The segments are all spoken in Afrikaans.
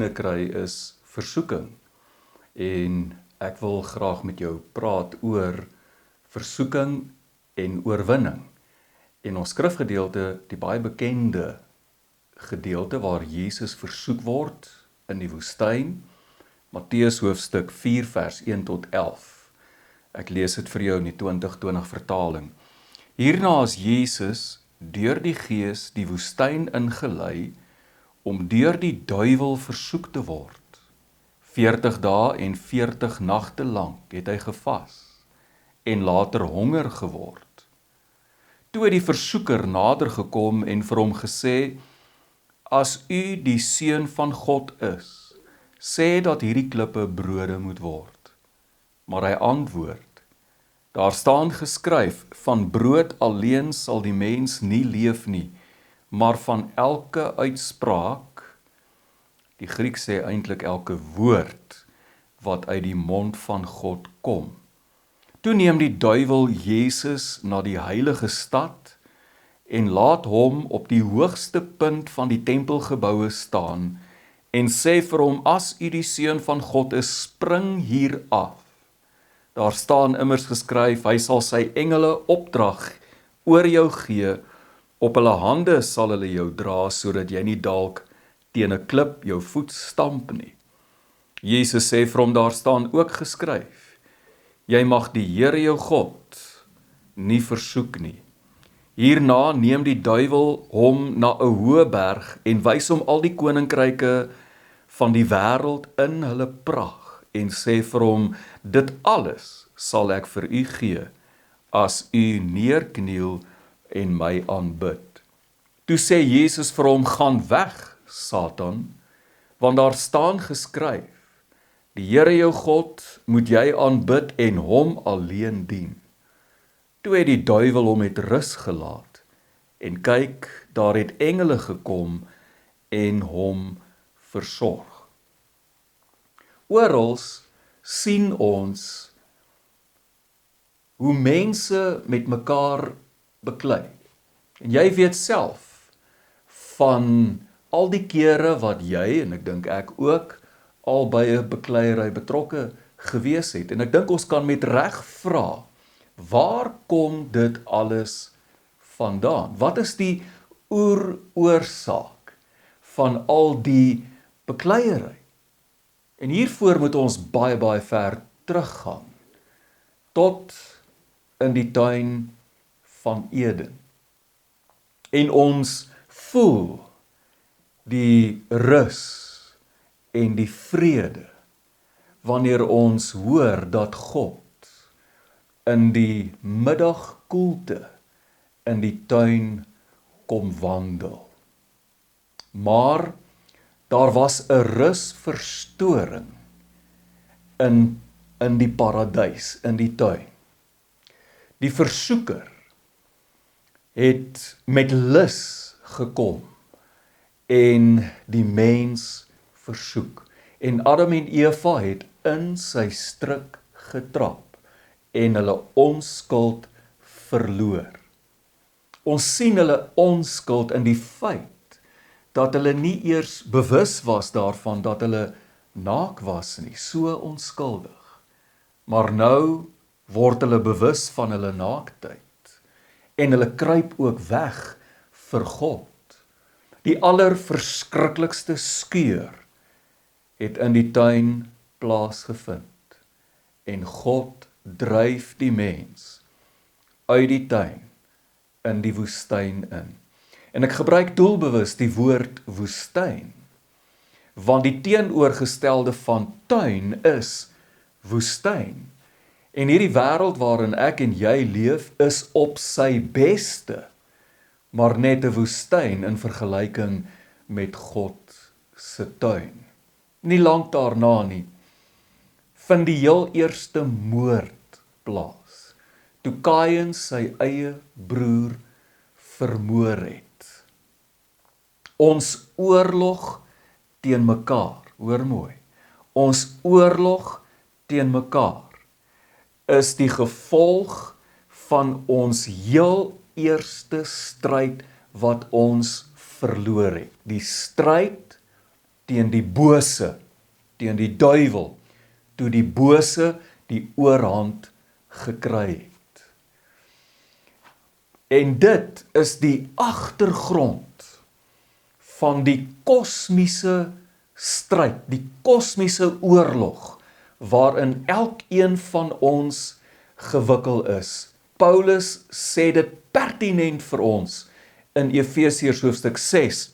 binnenkry is versoeking. En ek wil graag met jou praat oor versoeking en oorwinning. En ons skrifgedeelte, die baie bekende gedeelte waar Jesus versoek word in die woestyn, Matteus hoofstuk 4 vers 1 tot 11. Ek lees dit vir jou in die 2020 vertaling. Hierna is Jesus deur die Gees die woestyn ingelei om deur die duiwel versoek te word. 40 dae en 40 nagte lank het hy gevas en later honger geword. Toe het die versoeker nader gekom en vir hom gesê, as u die seun van God is, sê dat hierdie klippe brode moet word. Maar hy antwoord, daar staan geskryf, van brood alleen sal die mens nie leef nie, maar van elke uitspraak, die Griek sê eintlik elke woord, wat uit die mond van God kom. Toe neem die duiwel Jesus na die heilige stad en laat hom op die hoogste punt van die tempelgeboue staan en sê vir hom, as u die seun van God is, spring hier af. Daar staan immers geskryf, hy sal sy engele opdrag oor jou gee, op hulle hande sal hulle jou dra, sodat jy nie dalk teen 'n klip jou voet stamp nie. Jesus sê vir hom, daar staan ook geskryf, jy mag die Here jou God nie versoek nie. Hierna neem die duiwel hom na 'n hoë berg en wys hom al die koninkryke van die wêreld in hulle pragt en sê vir hom, dit alles sal ek vir u gee, as u neerkniel en my aanbid. Toe sê Jesus vir hom, gaan weg, Satan, want daar staan geskryf, die Here jou God moet jy aanbid en hom alleen dien. Toe het die duiwel hom met rus gelaat, en kyk, daar het engele gekom en hom versorg. Orals sien ons hoe mense met mekaar beklei. En jy weet self van al die kere wat jy, en ek dink ek ook, al by 'n bekleierery betrokke gewees het. En ek dink ons kan met reg vra, waar kom dit alles vandaan? Wat is die oorsaak van al die bekleierery? En hiervoor moet ons baie ver teruggaan, tot in die tuin van Eden. En ons voel die rus en die vrede, wanneer ons hoor dat God in die middagkoelte in die tuin kom wandel. Maar daar was 'n rusverstoring in die paradys, in die tuin. Die versoeker het met lus gekom en die mens versoek. En Adam en Eva het in sy struik getrap en hulle onskuld verloor. Ons sien hulle onskuld in die feit dat hulle nie eers bewus was daarvan dat hulle naak was nie, so onskuldig. Maar nou word hulle bewus van hulle naaktheid en hulle kruip ook weg vir God. Die allerverskriklikste skeur het in die tuin plaasgevind en God dryf die mens uit die tuin in die woestyn in. En ek gebruik doelbewus die woord woestyn, want die teenoorgestelde van tuin is woestyn. En hierdie wêreld waarin ek en jy leef is op sy beste, maar net 'n woestyn in vergelyking met God se tuin. Nie lank daarna nie, vind die heel eerste moord plaas, toe Kaïn sy eie broer vermoor het. Ons oorlog teen mekaar, hoor mooi, ons oorlog teen mekaar is die gevolg van ons heel eerste stryd wat ons verloor het. Die stryd teen die bose, teen die duiwel, toe die bose die oorhand gekry het. En dit is die agtergrond van die kosmiese stryd, die kosmiese oorlog, waarin elkeen van ons gewikkel is. Paulus sê dit pertinent vir ons in Efesiërs hoofstuk 6,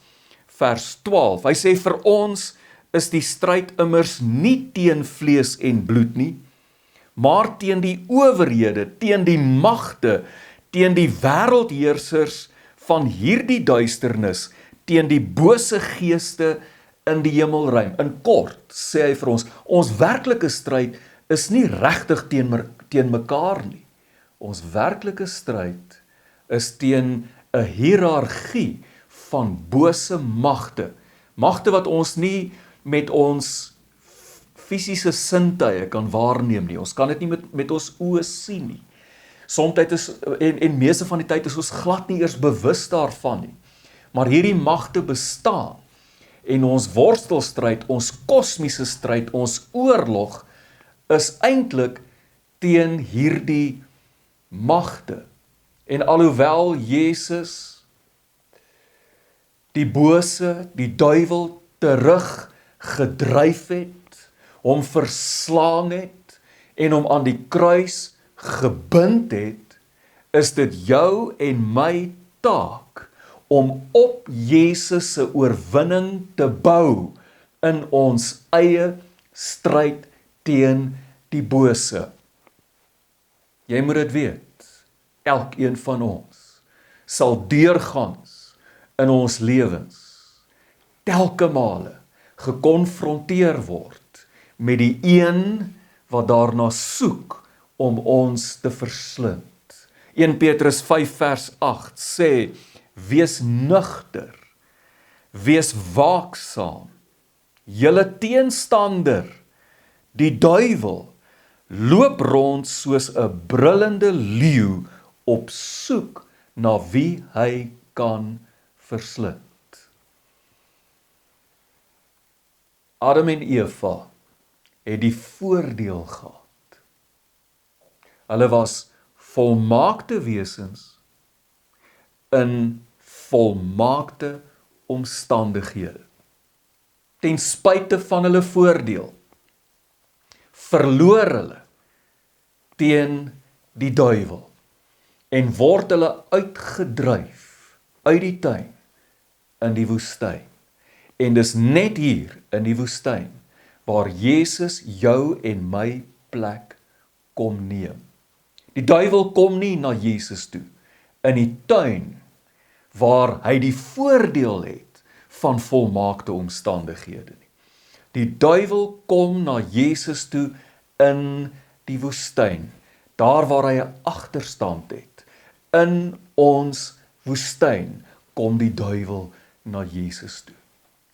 vers 12. Hy sê vir ons is die stryd immers nie teen vlees en bloed nie, maar teen die owerhede, teen die magte, teen die wêreldheersers van hierdie duisternis, teen die bose geeste in die hemelruim. In kort sê hy vir ons werklike stryd is nie regtig teen mekaar nie. Ons werklike stryd is teen 'n hiërargie van bose magte. Magte wat ons nie met ons fisiese sintuie kan waarneem nie. Ons kan dit nie met ons oë sien nie. Somtyd is, en meeste van die tyd is ons glad nie eers bewus daarvan nie. Maar hierdie magte bestaan. En ons worstelstryd, ons kosmiese stryd, ons oorlog, is eintlik teen hierdie magte. En alhoewel Jesus die bose, die duiwel teruggedryf het, hom verslaan het en hom aan die kruis gebind het, is dit jou en my taak om op Jesus se oorwinning te bou in ons eie stryd teen die bose. Jy moet dit weet, elkeen van ons sal deurgangs in ons lewens telke male gekonfronteer word met die een wat daarna soek om ons te verslind. 1 Petrus 5 vers 8 sê, wees nugter, wees waaksaam, julle teenstander, die duiwel, loop rond soos 'n brullende leeu op soek na wie hy kan verslind. Adam en Eva het die voordeel gehad. Hulle was volmaakte wesens in volmaakte omstandighede. Ten spyte van hulle voordeel, verloor hulle teen die duiwel en word hulle uitgedryf uit die tuin in die woestyn. En dis net hier in die woestyn waar Jesus jou en my plek kom neem. Die duiwel kom nie na Jesus toe in die tuin waar hy die voordeel het van volmaakte omstandighede nie. Die duiwel kom na Jesus toe in die woestyn, daar waar hy 'n agterstand het. In ons woestyn kom die duiwel na Jesus toe.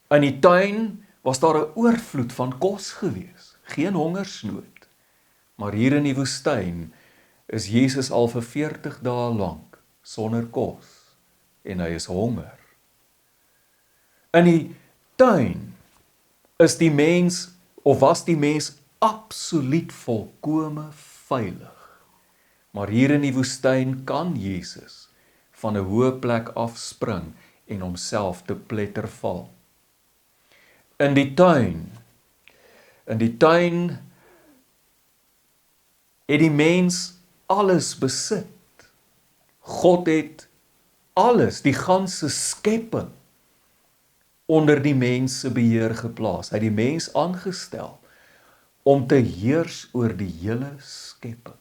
In die tuin was daar 'n oorvloed van kos gewees, geen hongersnood. Maar hier in die woestyn is Jesus al vir 40 dae lank sonder kos en hy is honger. In die tuin is die mens, of was die mens absoluut volkome veilig. Maar hier in die woestyn kan Jesus van 'n hoë plek afspring en homself te pletter val. In die tuin het die mens alles besit. God het alles, die ganse skepping, onder die mens se beheer geplaas. Hy het die mens aangestel om te heers oor die hele skepping.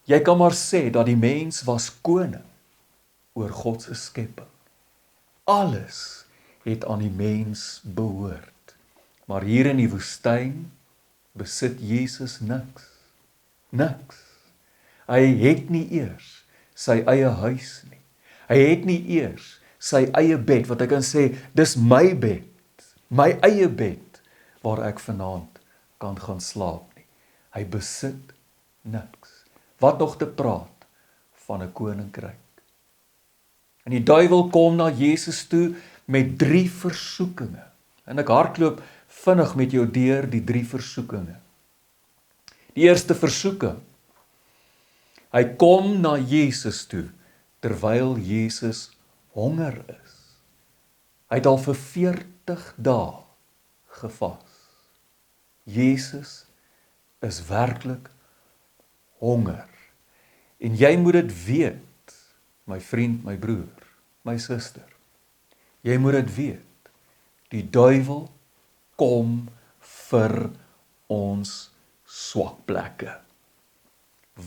Jy kan maar sê dat die mens was koning oor God se skepping. Alles het aan die mens behoort. Maar hier in die woestyn besit Jesus niks. Niks. Hy het nie eers sy eie huis nie. Hy het nie eers sy eie bed, wat hy kan sê, dis my bed, my eie bed, waar ek vanaand kan gaan slaap nie. Hy besit niks. Wat nog te praat van 'n koninkryk. En die duiwel kom na Jesus toe met 3 versoekinge. En ek hardloop vinnig met jou deur die 3 versoekinge. Die eerste versoeking. Hy kom na Jesus toe, terwyl Jesus honger is. Hy het al vir 40 dae gevas. Jesus is werklik honger. En jy moet dit weet, my vriend, my broer, my suster. Jy moet dit weet. Die duiwel kom vir ons swak plekke.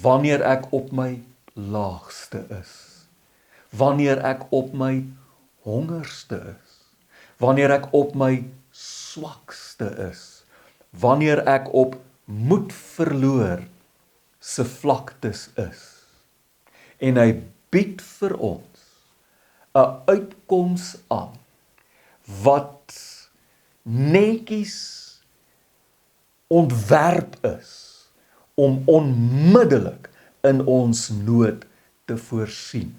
Wanneer ek op my laagste is, wanneer ek op my hongerste is, wanneer ek op my swakste is, wanneer ek op moed verloor se vlaktes is, en hy bied vir ons 'n uitkoms aan, wat netjies ontwerp is, om onmiddellik in ons nood te voorsien.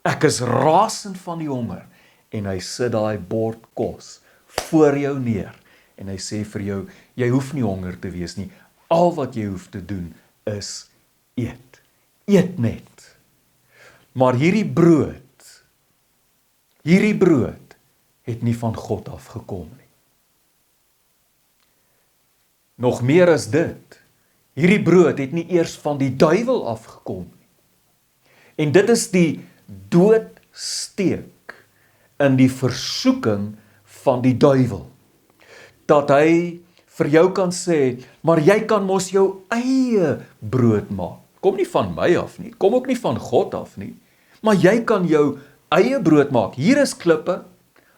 Ek is rasend van die honger, en hy sit daai bord kos voor jou neer, en hy sê vir jou, jy hoef nie honger te wees nie, al wat jy hoef te doen is eet. Eet net. Maar hierdie brood het nie van God afgekom nie. Nog meer as dit, hierdie brood het nie eers van die duiwel afgekom nie. En dit is die doodsteek in die versoeking van die duiwel. Dat hy vir jou kan sê, maar jy kan mos jou eie brood maak. Kom nie van my af nie, kom ook nie van God af nie, maar jy kan jou eie brood maak. Hier is klippe,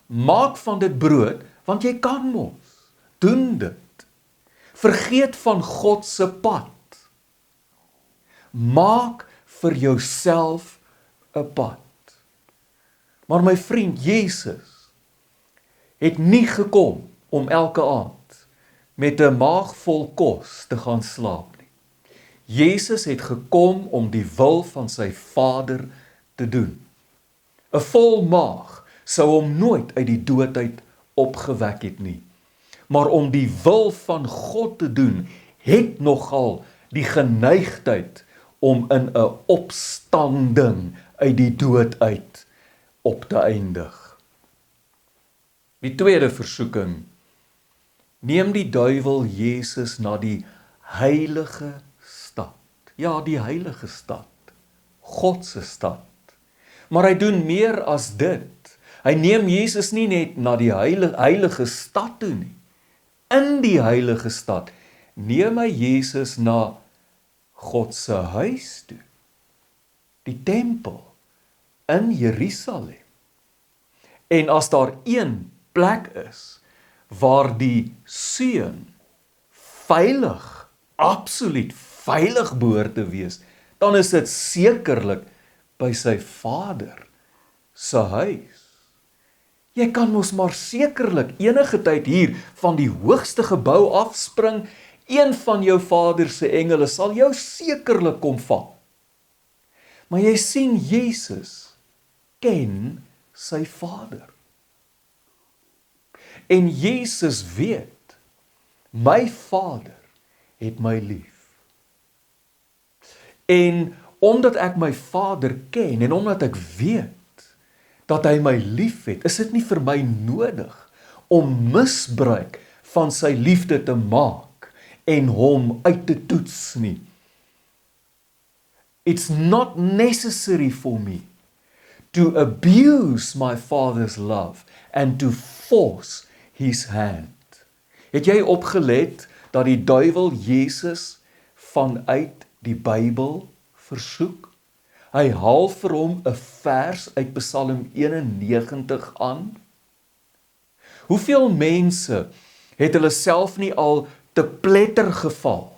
maak van dit brood, want jy kan mos. Doen dit. Vergeet van God se pad. Maak vir jouself 'n pad. Maar my vriend, Jesus het nie gekom om elke aand met 'n maag vol kos te gaan slaap nie. Jesus het gekom om die wil van sy Vader te doen. 'n Vol maag sou hom nooit uit die dood uit opgewek het nie. Maar om die wil van God te doen, het nogal die geneigtheid om in 'n opstanding uit die dood uit op te eindig. Die tweede versoeking, neem die duiwel Jesus na die heilige stad. Ja, die heilige stad, God se stad. Maar hy doen meer as dit. Hy neem Jesus nie net na die heilige stad toe nie. In die heilige stad neem hy Jesus na God se huis toe. Die tempel in Jerusalem. En as daar een plek is waar die seun veilig, absoluut veilig behoort te wees, dan is dit sekerlik by sy Vader se huis. Jy kan mos maar sekerlik enige tyd hier van die hoogste gebou afspring, een van jou Vader se engele sal jou sekerlik kom vang. Maar jy sien, Jesus ken sy Vader. En Jesus weet, my Vader het my lief. En omdat ek my Vader ken, en omdat ek weet, dat hy my lief het, is dit nie vir my nodig om misbruik van sy liefde te maak en hom uit te toets nie. It's not necessary for me to abuse my Father's love and to force his hand. Het jy opgelet dat die duiwel Jesus vanuit die Bybel versoek? Hy haal vir hom 'n vers uit Psalm 91 aan. Hoeveel mense het hulle self nie al te pletter geval,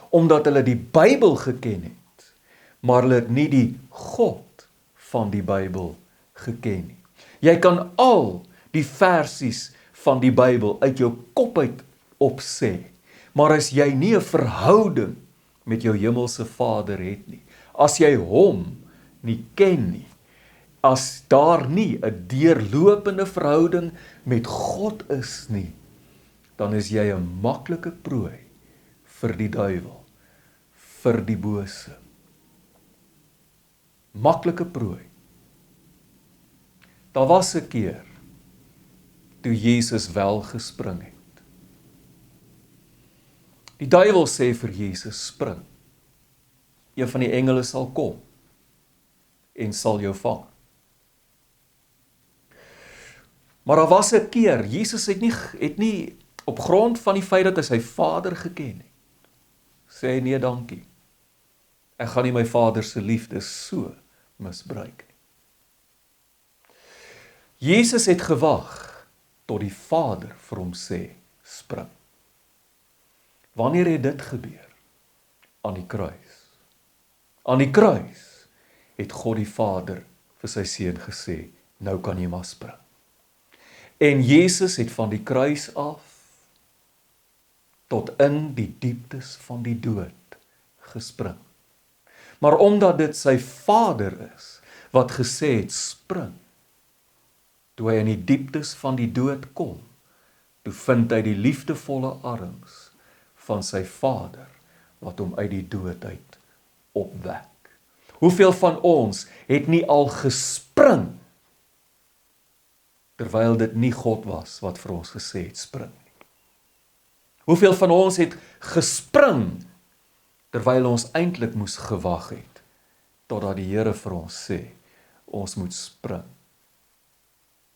omdat hulle die Bybel geken het, maar hulle het nie die God van die Bybel geken nie. Jy kan al die versies van die Bybel uit jou kop uit opsê, maar as jy nie 'n verhouding met jou hemelse Vader het nie, as jy hom nie ken nie, as daar nie 'n deurlopende verhouding met God is nie, dan is jy 'n maklike prooi vir die duiwel, vir die bose. Maklike prooi. Daar was 'n keer toe Jesus wel gespring het. Die duiwel sê vir Jesus, spring. Een van die engele sal kom en sal jou vang. Maar daar was 'n keer, Jesus het nie op grond van die feit dat hy sy Vader geken het, sê hy, nee dankie, ek gaan nie my Vader se liefde so misbruik nie. Jesus het gewag tot die Vader vir hom sê, spring. Wanneer het dit gebeur? Aan die kruis. Aan die kruis het God die Vader vir sy seun gesê, nou kan jy maar spring. En Jesus het van die kruis af tot in die dieptes van die dood gespring. Maar omdat dit sy Vader is wat gesê het spring, toe hy in die dieptes van die dood kom, toe vind hy die liefdevolle arms van sy Vader wat hom uit die dood uit opwek. Hoeveel van ons het nie al gespring terwyl dit nie God was wat vir ons gesê het spring nie? Hoeveel van ons het gespring terwyl ons eintlik moes gewag het totdat die Here vir ons sê ons moet spring?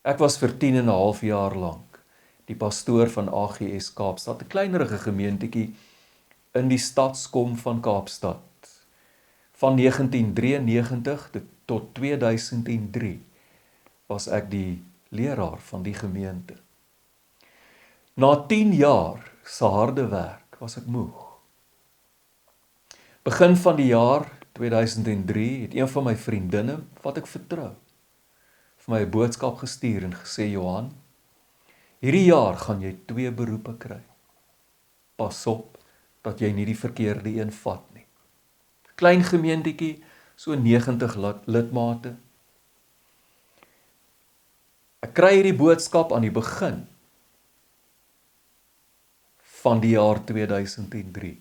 Ek was vir 10 en 'n half jaar lank die pastoor van AGS Kaapstad, 'n kleinerige gemeentetjie in die stadskom van Kaapstad. Van 1993 tot 2003 was ek die leraar van die gemeente. Na 10 jaar se harde werk was ek moeg. Begin van die jaar 2003 het een van my vriendinne, wat ek vertrou, vir my 'n boodskap gestuur en gesê, Johan, hierdie jaar gaan jy 2 beroepe kry. Pas op dat jy nie die verkeerde een vat nie. Klein gemeentetjie, so 90 lidmate. Ek kry hierdie boodskap aan die begin van die jaar 2003.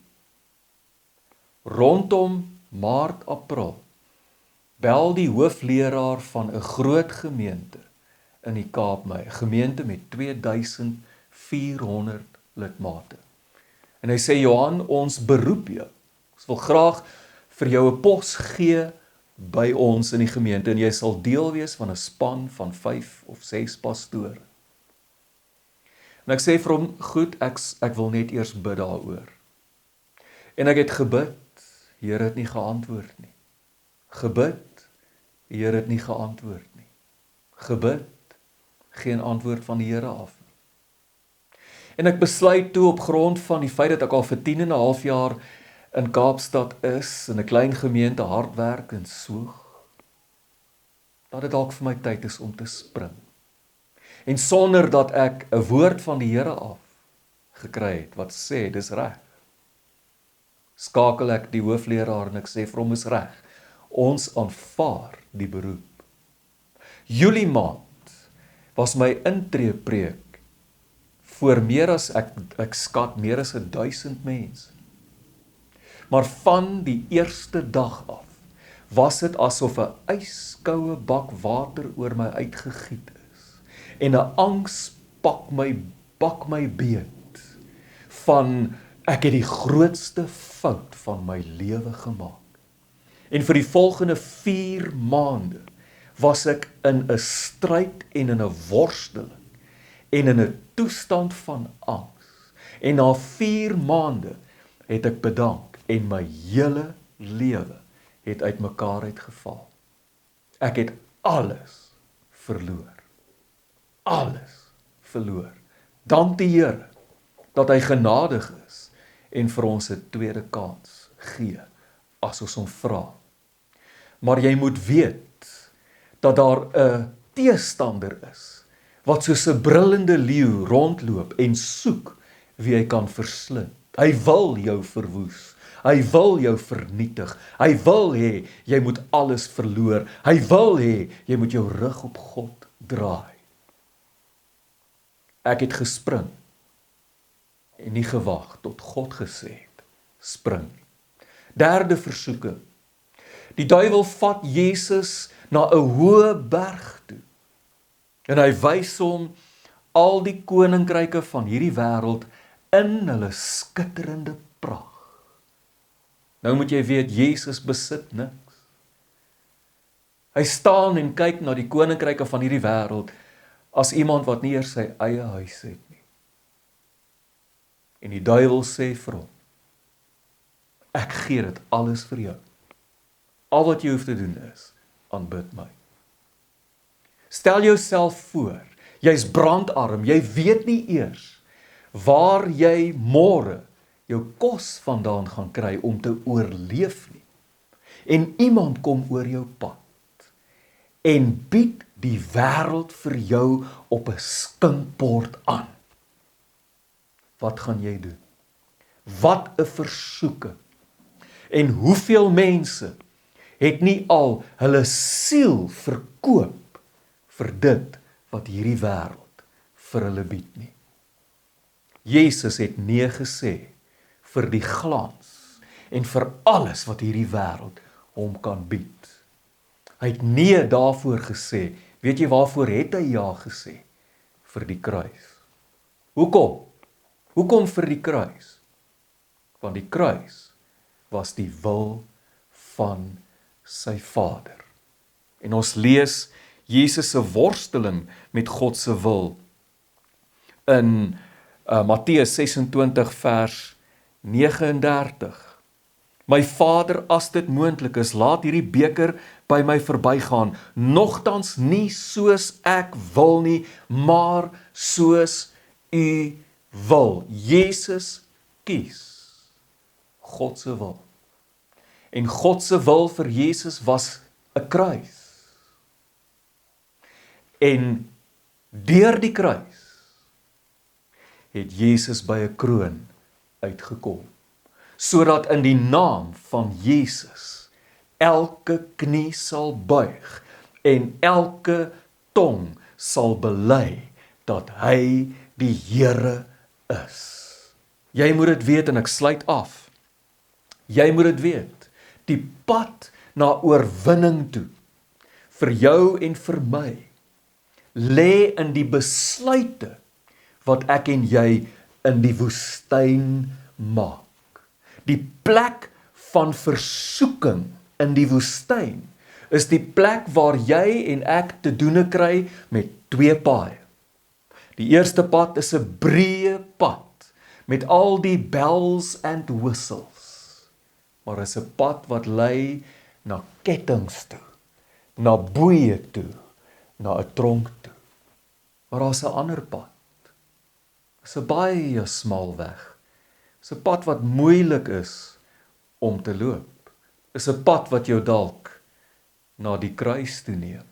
Rondom Maart, April, bel die hoofleraar van 'n groot gemeente in die Kaap my, 'n gemeente met 2400 lidmate. En hy sê, Johan, ons beroep jou. Ons wil graag vir jou 'n pos gee by ons in die gemeente en jy sal deel wees van 'n span van 5 of 6 pastore. En ek sê vir hom, goed, ek wil net eers bid daaroor. En ek het gebid, die Here het nie geantwoord nie. Gebid, die Here het nie geantwoord nie. Gebid, geen antwoord van die Here af nie. En ek besluit toe op grond van die feit dat ek al vir 10 en 'n half jaar in Kaapstad is, in 'n klein gemeente hard werk en soeg, dat dit dalk vir my tyd is om te spring. En sonder dat ek 'n woord van die Here af gekry het, wat sê, dis reg. Skakel ek die hoofleraar en ek sê vir hom, is reg. Ons aanvaar die beroep. Julie maand was my intreepreek voor meer as, ek skat meer as 1000 mense. Maar van die eerste dag af, was dit asof 'n ijskoue bak water oor my uitgegiet is. En 'n angs pak my beet van, ek het die grootste fout van my lewe gemaak. En vir die volgende 4 maande was ek in 'n stryd en in 'n worsteling en in 'n toestand van angs. En na 4 maande het ek bedank en my hele lewe het uitmekaar uitgeval. Ek het alles verloor. Alles verloor. Dank die Here dat hy genadig is en vir ons 'n tweede kans gee as ons hom vra. Maar jy moet weet dat daar 'n teestander is wat soos 'n brullende leeu rondloop en soek wie hy kan verslind. Hy wil jou verwoes. Hy wil jou vernietig. Hy wil hê jy moet alles verloor. Hy wil hê jy moet jou rug op God draai. Ek het gespring en nie gewag tot God gesê het, spring. Derde versoeking. Die duiwel vat Jesus na 'n hoë berg toe. En hy wys hom al die koninkryke van hierdie wêreld in hulle skitterende pragt. Nou moet jy weet, Jesus besit niks. Hy staan en kyk na die koninkryke van hierdie wêreld as iemand wat nie eers sy eie huis het nie. En die duiwel sê vir hom, ek gee dit alles vir jou. Al wat jy hoef te doen is, aanbid my. Stel jouself voor, jy's brandarm, jy weet nie eers waar jy môre jou kos vandaan gaan kry om te oorleef nie. En iemand kom oor jou pad en bied die wêreld vir jou op 'n skinkbord aan. Wat gaan jy doen? Wat 'n versoeking. En hoeveel mense het nie al hulle siel verkoop vir dit wat hierdie wêreld vir hulle bied nie. Jesus het nee gesê vir die glans en vir alles wat hierdie wêreld hom kan bied. Hy het nee daarvoor gesê. Weet jy waarvoor het hy ja gesê? Vir die kruis. Hoekom? Hoekom vir die kruis? Want die kruis was die wil van sy Vader. En ons lees Jesus se worsteling met God se wil in Matteus 26 vers 39. My Vader, as dit moontlik is, laat hierdie beker by my verbygaan, nogtans nie soos ek wil nie, maar soos u wil. Jesus kies God se wil. En God se wil vir Jesus was 'n kruis. En deur die kruis het Jesus by 'n kroon uitgekom, sodat in die naam van Jesus elke knie sal buig en elke tong sal bely dat hy die Here is. Jy moet dit weet en ek sluit af. Jy moet dit weet. Die pad na oorwinning toe vir jou en vir my lê in die besluite wat ek en jy in die woestyn maak. Die plek van versoeking in die woestyn is die plek waar jy en ek te doen kry met twee paaie. Die eerste pad is 'n breë pad met al die bells and whistles. Maar is 'n pad wat lei na kettinge toe, na boeye toe, na 'n tronk toe. Maar daar's 'n ander pad. Dis 'n baie smal weg. Dis 'n pad wat moeilik is om te loop. Dis 'n pad wat jou dalk na die kruis toe neem.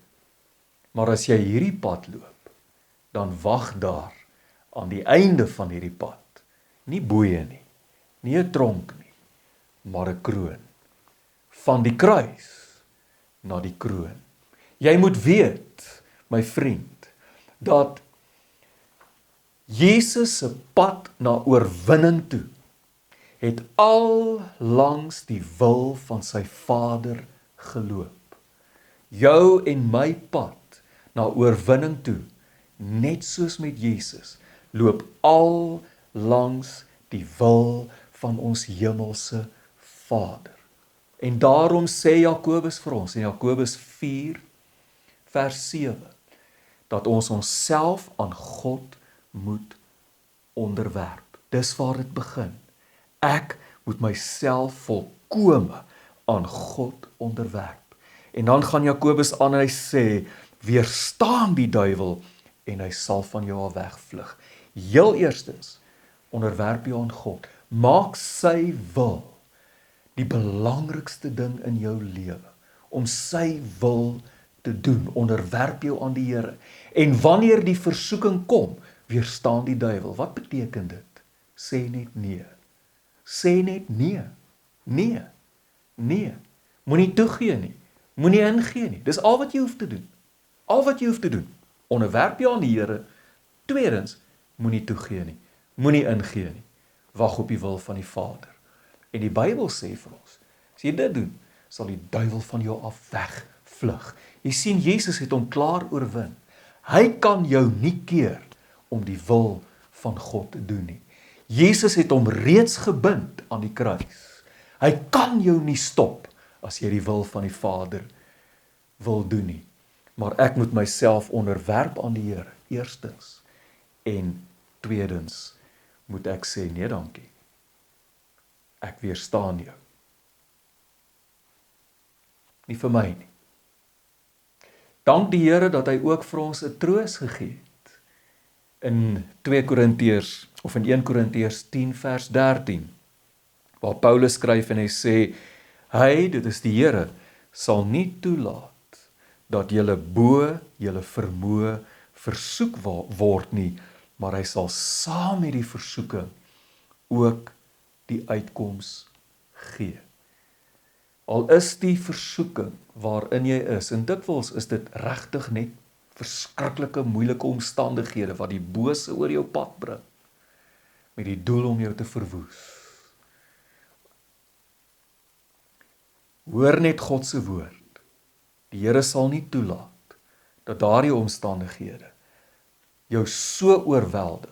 Maar as jy hierdie pad loop, dan wag daar aan die einde van hierdie pad nie boeye nie, nie 'n tronk nie, maar 'n kroon. Van die kruis na die kroon. Jy moet weet, my vriend, dat Jesus se pad na oorwinning toe het al langs die wil van sy Vader geloop. Jou en my pad na oorwinning toe, net soos met Jesus, loop al langs die wil van ons hemelse Vader. En daarom sê Jakobus vir ons in Jakobus 4 vers 7 dat ons onsself aan God moet onderwerp. Dis waar dit begin. Ek moet myself volkome aan God onderwerp. En dan gaan Jakobus aan en hy sê, weerstaan die duiwel en hy sal van jou af wegvlug. Heel eerstens, onderwerp jou aan God. Maak sy wil die belangrikste ding in jou lewe. Om sy wil te doen. Onderwerp jou aan die Here. En wanneer die versoeking kom, weerstaan die duiwel. Wat beteken dit? Sê net nee. Sê net nee. Nee. Nee. Moenie toegee nie. Moenie ingee nie. Dis al wat jy hoef te doen. Al wat jy hoef te doen. Onderwerp jou aan die Here. Tweedens, moenie toegee nie. Moenie ingee nie. Wag op die wil van die Vader. En die Bybel sê vir ons, as jy dit doen, sal die duiwel van jou af wegvlug. Jy sien, Jesus het hom klaar oorwin. Hy kan jou nie keer om die wil van God te doen nie. Jesus het hom reeds gebind aan die kruis. Hy kan jou nie stop as jy die wil van die Vader wil doen nie. Maar ek moet myself onderwerp aan die Here, eerstens. En tweedens moet ek sê, nee dankie. Ek weerstaan jou. Nie vir my nie. Dank die Here dat hy ook vir ons 'n troos gegee het. In 2 Korintiërs of in 1 Korintiërs 10 vers 13, waar Paulus skryf en hy sê, hy, dit is die Here, sal nie toelaat dat julle bo julle vermoë versoek word nie, maar hy sal saam met die versoeking ook die uitkoms gee. Al is die versoeking waarin jy is, en dikwels is dit regtig net verskriklike moeilike omstandighede wat die bose oor jou pad bring, met die doel om jou te verwoes. Hoor net God se woord. Die Here sal nie toelaat dat daardie omstandighede jou so oorweldig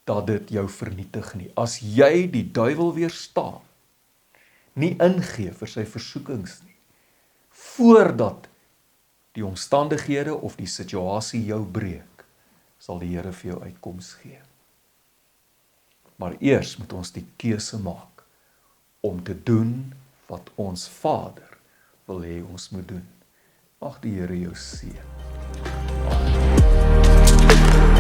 dat dit jou vernietig nie. As jy die duiwel weerstaan, nie ingee vir sy versoekings nie, voordat die omstandighede of die situasie jou breek, sal die Here vir jou uitkoms gee. Maar eers moet ons die keuse maak om te doen wat ons Vader wil hê ons moet doen. Mag die Here jou seën. Amen.